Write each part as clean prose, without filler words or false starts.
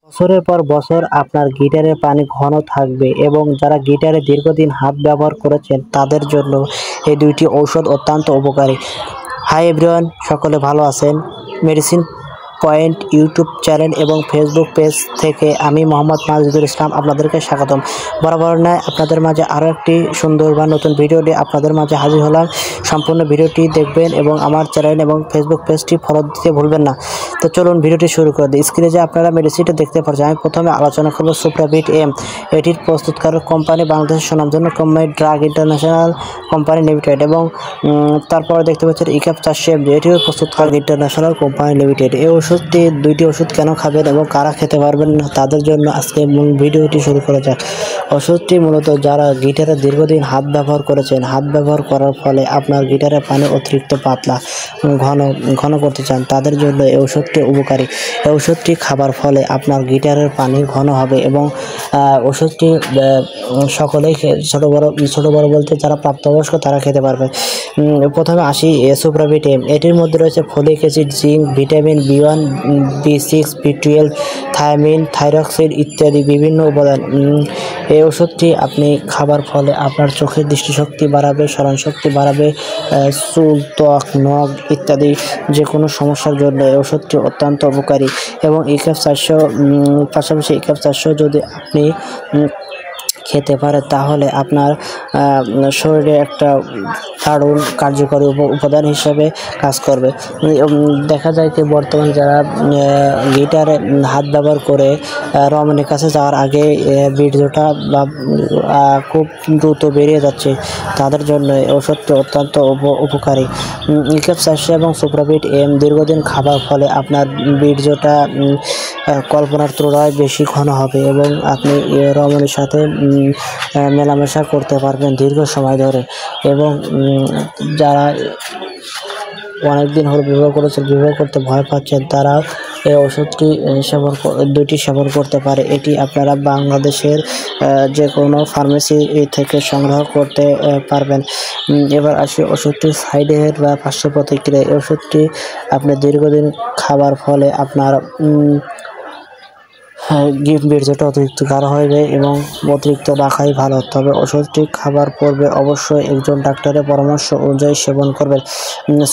বছরের পর বছর আপনার গিটারে পানি ঘন থাকবে এবং যারা গিটারে দীর্ঘদিন হাত ব্যবহার করেছেন তাদের জন্য এই দুইটি ঔষধ অত্যন্ত উপকারী। হাই এভরিওয়ান, সকলে ভালো আছেন? মেডিসিন পয়েন্ট ইউটিউব চ্যানেল এবং ফেসবুক পেজ থেকে আমি মোহাম্মদ মাজেদুল ইসলাম আপনাদেরকে স্বাগতম। বরাবর নয় আপনাদের মাঝে আরও একটি সুন্দর বা নতুন ভিডিও নিয়ে আপনাদের মাঝে হাজির হলাম। সম্পূর্ণ ভিডিওটি দেখবেন এবং আমার চ্যানেল এবং ফেসবুক পেজটি ফলো দিতে ভুলবেন না। তো চলুন ভিডিওটি শুরু করে দিই। স্ক্রিনে যে আপনারা মেডিসিনটা দেখতে পাচ্ছেন, আমি প্রথমে আলোচনা করব সুপ্রাভিট এম। এটির প্রস্তুতকারক কোম্পানি বাংলাদেশের সুনামধন্য company drug international company limited এবং তারপরে দেখতে পাচ্ছেন ইকাপ 400 mg, এটিও প্রস্তুতকারক ইন্টারন্যাশনাল কোম্পানি লিমিটেড। এই ওষুধটি দুইটি ওষুধ কেন খাবেন এবং কারা খেতে পারবেন না তাদের জন্য আজকে মূল ভিডিওটি শুরু করা যাক। ওষুধটি মূলত যারা গিটারে দীর্ঘদিন হাত ব্যবহার করেছেন, হাত ব্যবহার করার ফলে আপনার গিটারে পানি অতিরিক্ত পাতলা ঘন করতে চান তাদের জন্য এই ওষুধটি উপকারী। এই ওষুধটি খাবার ফলে আপনার গিটারের পানি ঘন হবে এবং ওষুধটি সকলেই ছোট বড় বলতে যারা প্রাপ্তবয়স্ক তারা খেতে পারবে। প্রথমে আসি সুপ্রাভিট এম। এটির মধ্যে রয়েছে folic acid, zinc, vitamin B1, B6, B12, thymine, thyroxine ইত্যাদি বিভিন্ন উপাদান। এই ওষুধটি আপনি খাবার ফলে আপনার চোখের দৃষ্টিশক্তি বাড়াবে, স্মরণশক্তি বাড়াবে, চুল, ত্বক, নখ ইত্যাদি যে কোনো সমস্যার জন্য এই ওষুধটি অত্যন্ত উপকারী। এবং ইকাপ 400 পাশাপাশি ইকাপ 400 যদি আপনি খেতে পারে তাহলে আপনার শরীরে একটা দারুণ কার্যকরী উপাদান হিসাবে কাজ করবে। দেখা যায় যে বর্তমান যারা গিটারে হাত ব্যবহার করে রমণীর কাছে যাওয়ার আগে বীর্যটা বা খুব দ্রুত বেরিয়ে যাচ্ছে তাদের জন্য ওষুধটি অত্যন্ত উপকারী। ইকাপ 400 এবং সুপ্রাভিট এম দীর্ঘদিন খাবার ফলে আপনার বীর্যটা কল্পনার তুলনায় বেশি ঘন হবে এবং আপনি রমণীর সাথে মেলামেশা করতে পারবেন দীর্ঘ সময় ধরে। এবং যারা অনেকদিন হলো বিবাহ করেছেন, বিবাহ করতে ভয় পাচ্ছেন, তারা এই ওষুধটি দুইটি সেবন করতে পারে। এটি আপনারা বাংলাদেশের যে কোনো ফার্মেসি থেকে সংগ্রহ করতে পারবেন। এবার আসি ওষুধটির সাইড এফেক্ট বা পার্শ্ব প্রতিক্রিয়া। এই ওষুধটি আপনি দীর্ঘদিন খাবার ফলে আপনার বীর্যটা অতিরিক্ত গাঢ় হবে এবং অতিরিক্ত রাখাই ভালো। তবে ওষুধটি খাবার পূর্বে অবশ্যই একজন ডাক্তারের পরামর্শ অনুযায়ী সেবন করবেন।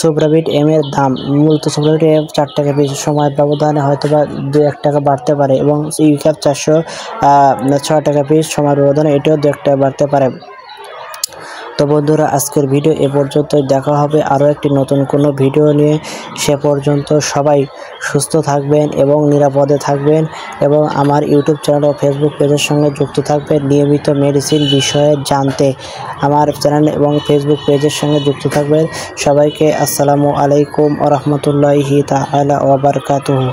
সুপ্রাভিট এম এর দাম মূলত সুপ্রাভিট এম 4 টাকা পিস, সময়ের ব্যবধানে হয়তো বা 2-1 টাকা বাড়তে পারে এবং ইকাপ 400 6 টাকা পিস, সময়ের ব্যবধানে এটিও 2-1 টাকা বাড়তে পারে। তো বন্ধুরা, আজকের ভিডিও এ পর্যন্তই। দেখা হবে আরও একটি নতুন কোনো ভিডিও নিয়ে। সে পর্যন্ত সবাই সুস্থ থাকবেন এবং নিরাপদে থাকবেন এবং আমার ইউটিউব চ্যানেল ও ফেসবুক পেজের সঙ্গে যুক্ত থাকবেন নিয়মিত মেডিসিন বিষয়ে জানতে। আমার চ্যানেল এবং ফেসবুক পেজের সঙ্গে যুক্ত থাকবেন। সবাইকে আসসালামু আলাইকুম ওয়া রাহমাতুল্লাহি তাআলা ওয়া বারাকাতুহু।